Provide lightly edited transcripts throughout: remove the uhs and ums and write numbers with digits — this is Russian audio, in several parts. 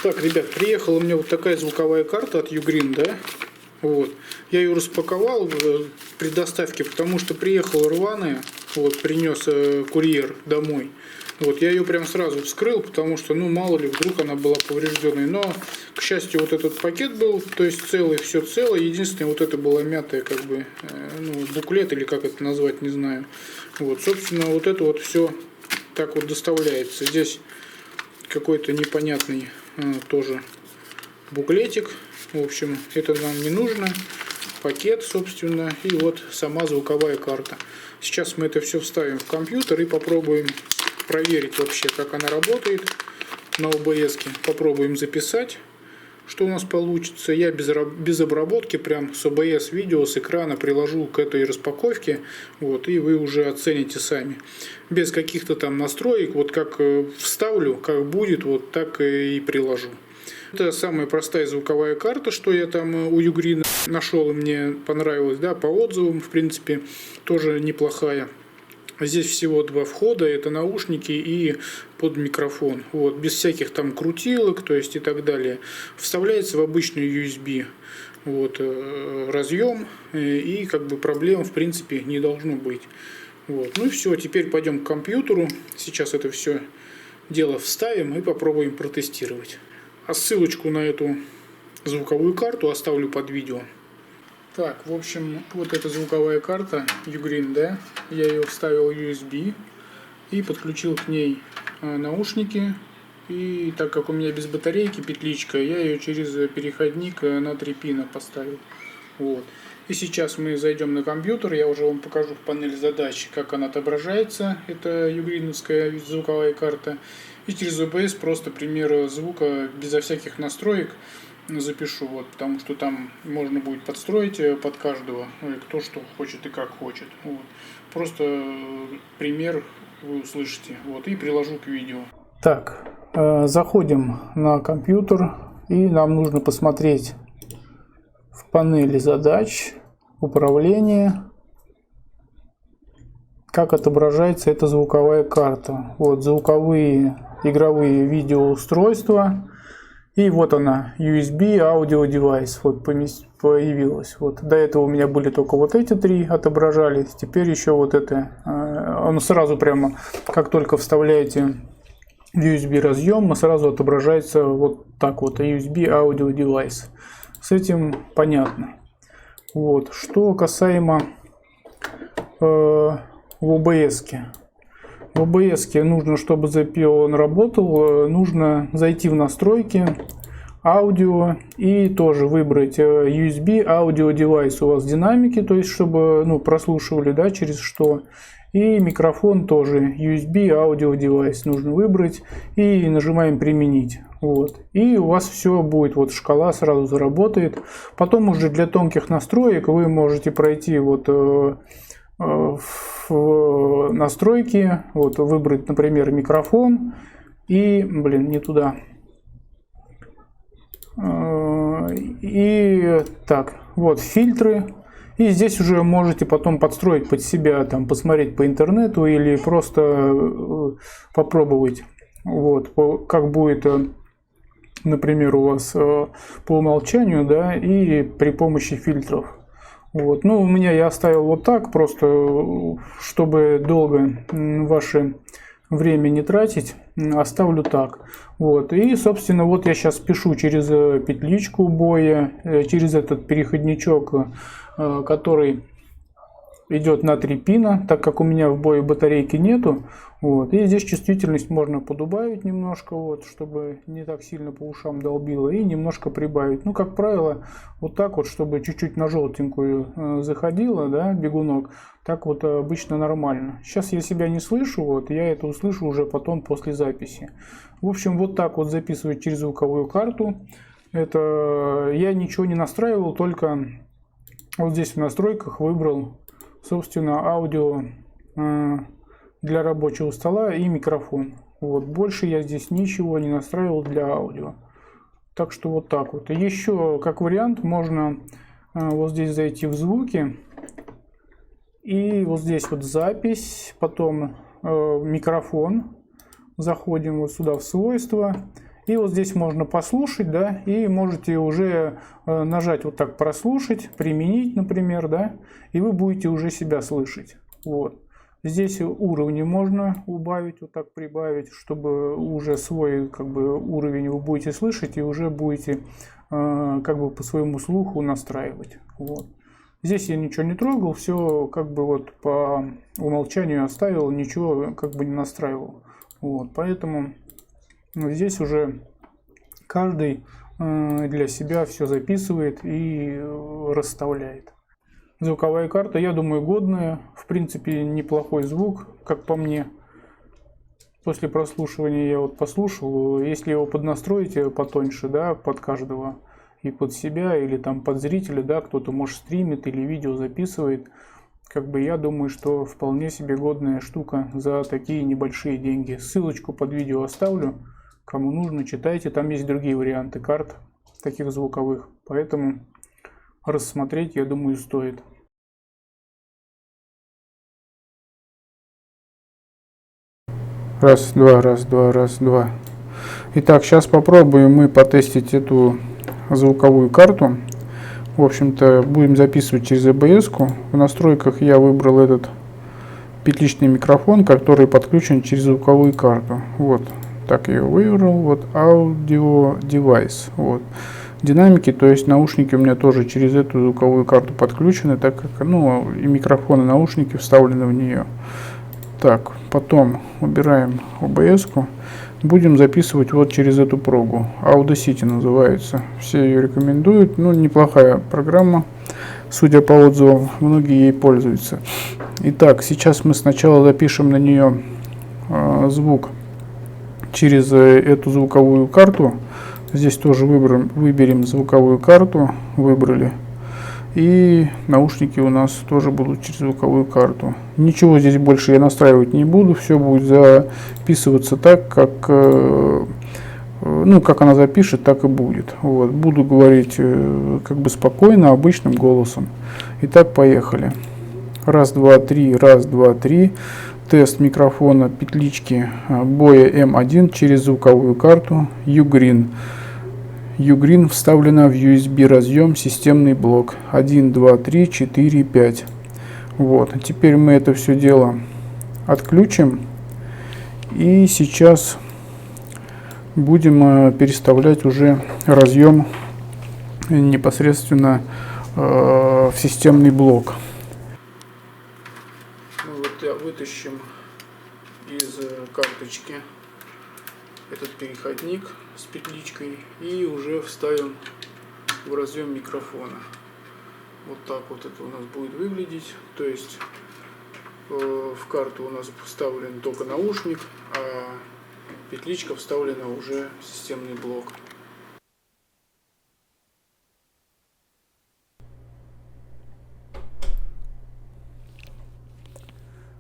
Так, ребят, приехала у меня вот такая звуковая карта от Ugreen, да? Вот. Я ее распаковал при доставке, потому что приехала рваная, вот, принес курьер домой. Вот, я ее прям сразу вскрыл, потому что, ну, мало ли, вдруг она была поврежденной. Но, к счастью, вот этот пакет был, то есть целый, все целое. Единственное, вот это была мятая, как бы, ну, буклет, или как это назвать, не знаю. Вот, собственно, вот это вот все так вот доставляется. Здесь какой-то непонятный тоже буклетик. В общем, это нам не нужно. Пакет, собственно, и вот сама звуковая карта. Сейчас мы это все вставим в компьютер и попробуем проверить вообще, как она работает на OBS. Попробуем записать, что у нас получится. Я без обработки, прям с OBS видео с экрана приложу к этой распаковке. Вот, и вы уже оцените сами. Без каких-то там настроек. Вот как вставлю, как будет, вот так и приложу. Это самая простая звуковая карта, что я там у Ugreen нашел, и мне понравилось, да, по отзывам, в принципе, тоже неплохая. Здесь всего два входа, это наушники и под микрофон, вот, без всяких там крутилок, то есть и так далее. Вставляется в обычный USB, вот, разъем, и как бы проблем в принципе не должно быть. Вот. Ну и все, теперь пойдем к компьютеру, сейчас это все дело вставим и попробуем протестировать. А ссылочку на эту звуковую карту оставлю под видео. Так, в общем, вот эта звуковая карта Ugreen, да, я ее вставил в USB и подключил к ней наушники. И так как у меня без батарейки петличка, я ее через переходник на 3 пина поставил. Вот. И сейчас мы зайдем на компьютер, я уже вам покажу в панели задач, как она отображается, это югриновская звуковая карта. И через OBS просто пример звука безо всяких настроек запишу, вот, потому что там можно будет подстроить под каждого, кто что хочет и как хочет. Вот. Просто пример вы услышите, вот, и приложу к видео. Так, заходим на компьютер, и нам нужно посмотреть в панели задач, управление, как отображается эта звуковая карта. Вот звуковые игровые видеоустройства. И вот она, USB Audio Device, вот появилась. Вот. До этого у меня были только вот эти три отображались, теперь еще вот это. Он сразу прямо, как только вставляете в USB разъем, сразу отображается вот так вот, USB Audio Device. С этим понятно. Вот. Что касаемо в OBS. В OBS нужно, чтобы он работал, нужно зайти в настройки, аудио и тоже выбрать USB Audio Device. У вас динамики, то есть чтобы, ну, прослушивали, да, через что. И микрофон тоже USB Audio Device нужно выбрать и нажимаем применить. Вот. И у вас все будет, вот шкала сразу заработает. Потом уже для тонких настроек вы можете пройти вот в настройки, вот, выбрать, например, микрофон и, блин, не туда. И так, вот фильтры. И здесь уже можете потом подстроить под себя, там, посмотреть по интернету или просто попробовать, вот, как будет, например, у вас по умолчанию, да, и при помощи фильтров. Вот. Ну, у меня я оставил вот так, просто чтобы долго ваше время не тратить, оставлю так. Вот. И, собственно, вот я сейчас пишу через петличку боя, через этот переходничок, который идет на 3 пина, так как у меня в бое батарейки нету. Вот. И здесь чувствительность можно подубавить немножко, вот, чтобы не так сильно по ушам долбило, и немножко прибавить. Ну, как правило, вот так вот, чтобы чуть-чуть на желтенькую заходило, да, бегунок, так вот обычно нормально. Сейчас я себя не слышу, вот, я это услышу уже потом после записи. В общем, вот так вот записывать через звуковую карту. Это я ничего не настраивал, только вот здесь в настройках выбрал, собственно, аудио для рабочего стола и микрофон. Вот. Больше я здесь ничего не настраивал для аудио. Так что вот так вот. И еще, как вариант, можно вот здесь зайти в звуки. И вот здесь вот запись, потом микрофон. Заходим вот сюда в свойства. И вот здесь можно послушать, да, и можете уже нажать вот так прослушать, применить, например, да, и вы будете уже себя слышать. Вот. Здесь уровни можно убавить, вот так прибавить, чтобы уже свой как бы уровень вы будете слышать и уже будете как бы по своему слуху настраивать. Вот. Здесь я ничего не трогал, все как бы вот по умолчанию оставил, ничего как бы не настраивал. Вот. Поэтому здесь уже каждый для себя все записывает и расставляет. Звуковая карта, я думаю, годная. В принципе, неплохой звук, как по мне. После прослушивания я вот послушал. Если его поднастроите потоньше, да, под каждого и под себя, или там под зрителя, да, кто-то, может, стримит или видео записывает, как бы я думаю, что вполне себе годная штука за такие небольшие деньги. Ссылочку под видео оставлю. Кому нужно, читайте. Там есть другие варианты карт, таких звуковых. Поэтому рассмотреть, я думаю, стоит. Раз, два, раз, два, раз, два. Итак, сейчас попробуем мы потестить эту звуковую карту. В общем-то, будем записывать через OBS-ку. В настройках я выбрал этот петличный микрофон, который подключен через звуковую карту. Вот, так я его выбрал. Вот, Audio Device. Вот. Динамики, то есть наушники у меня тоже через эту звуковую карту подключены, так как, ну, и микрофон, и наушники вставлены в нее. Так, потом убираем OBS-ку. Будем записывать вот через эту прогу. Audacity называется. Все ее рекомендуют. Ну, неплохая программа. Судя по отзывам, многие ей пользуются. Итак, сейчас мы сначала запишем на нее звук через эту звуковую карту. Здесь тоже выберем звуковую карту. Выбрали. И наушники у нас тоже будут через звуковую карту. Ничего здесь больше я настраивать не буду. Все будет записываться так, как, ну, как она запишет, так и будет. Вот. Буду говорить как бы спокойно, обычным голосом. Итак, поехали. Раз, два, три, раз, два, три. Тест микрофона петлички Boya M1 через звуковую карту Ugreen. Ugreen вставлена в USB разъем системный блок 1, 2, 3, 4, 5. Вот. Теперь мы это все дело отключим. И сейчас будем переставлять уже разъем непосредственно в системный блок. Вот вытащим из карточки этот переходник с петличкой и уже вставим в разъем микрофона. Вот так вот это у нас будет выглядеть. То есть в карту у нас вставлен только наушник, а петличка вставлена уже в системный блок.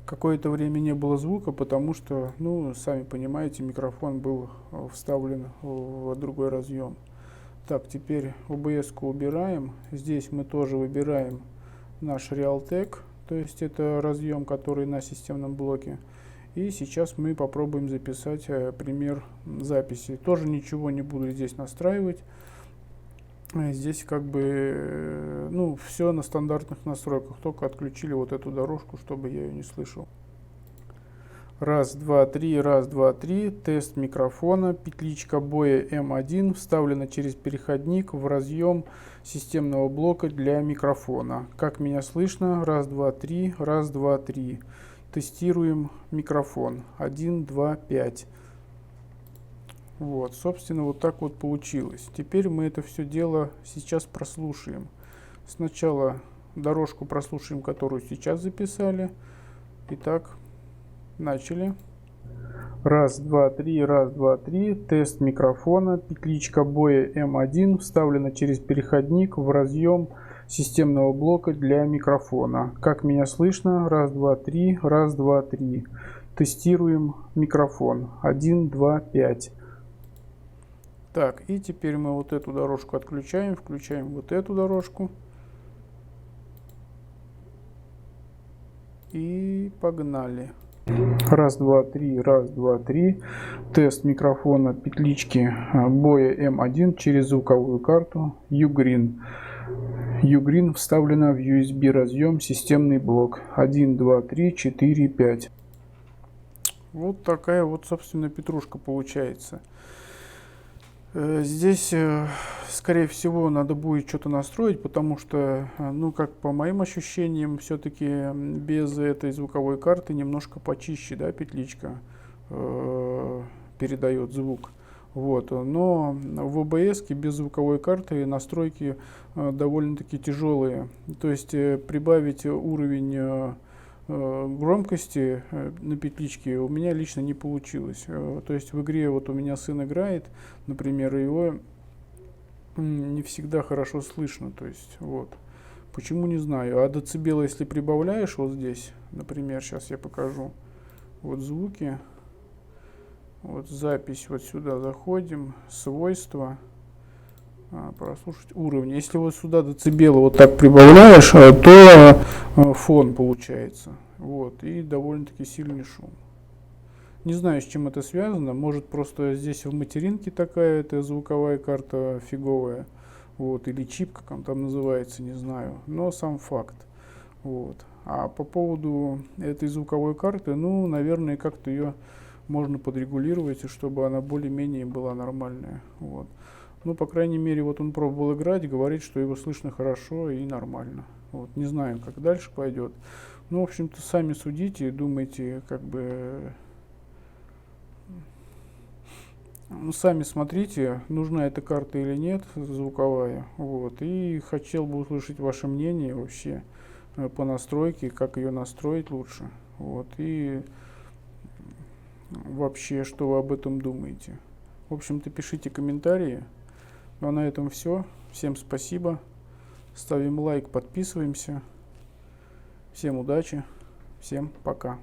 Какое-то время не было звука, потому что, ну, сами понимаете, микрофон был вставлен в другой разъем. Так, теперь OBS-ку убираем. Здесь мы тоже выбираем наш Realtek, то есть это разъем, который на системном блоке. И сейчас мы попробуем записать пример записи. Тоже ничего не буду здесь настраивать. Здесь как бы, ну, все на стандартных настройках, только отключили вот эту дорожку, чтобы я ее не слышал. Раз, два, три, раз, два, три. Тест микрофона. Петличка Boya M1 вставлена через переходник в разъем системного блока для микрофона. Как меня слышно? Раз, два, три, раз, два, три. Тестируем микрофон. 1, 2, 5. Вот, собственно, вот так вот получилось. Теперь мы это все дело сейчас прослушаем. Сначала дорожку прослушаем, которую сейчас записали. Итак, начали. Раз, два, три, раз, два, три. Тест микрофона. Петличка Boya M1 вставлена через переходник в разъем системного блока для микрофона. Как меня слышно? Раз, два, три, раз, два, три. Тестируем микрофон. 1, 2, 5. Так, и теперь мы вот эту дорожку отключаем, включаем вот эту дорожку. И погнали. Раз, два, три, раз, два, три. Тест микрофона петлички Boya M1 через звуковую карту Ugreen. Ugreen вставлена в USB разъем системный блок. 1, 2, 3, 4, 5. Вот такая вот, собственно, петрушка получается. Здесь, скорее всего, надо будет что-то настроить, потому что, ну, как по моим ощущениям, все-таки без этой звуковой карты немножко почище, да, петличка передает звук. Вот. Но в OBS без звуковой карты настройки довольно-таки тяжелые. То есть прибавить уровень громкости на петличке у меня лично не получилось. То есть в игре вот у меня сын играет, например, его не всегда хорошо слышно. То есть вот. Почему, не знаю. А децибела, если прибавляешь вот здесь, например, сейчас я покажу. Вот звуки. Вот запись, вот сюда заходим, свойства, прослушать уровни. Если вот сюда децибелы вот так прибавляешь, то фон получается. Вот, и довольно-таки сильный шум. Не знаю, с чем это связано. Может, просто здесь в материнке такая эта звуковая карта фиговая. Вот, или чип, как он там называется, не знаю. Но сам факт. Вот. А по поводу этой звуковой карты, ну, наверное, как-то ее можно подрегулировать, чтобы она более-менее была нормальная. Вот. Ну, по крайней мере, вот он пробовал играть, говорит, что его слышно хорошо и нормально. Вот. Не знаю, как дальше пойдет. Ну, в общем-то, сами судите, думайте, как бы... Ну, сами смотрите, нужна эта карта или нет, звуковая. Вот. И хотел бы услышать ваше мнение вообще по настройке, как ее настроить лучше. Вот. И вообще, что вы об этом думаете. В общем-то, пишите комментарии. Ну а на этом все. Всем спасибо. Ставим лайк, подписываемся. Всем удачи. Всем пока.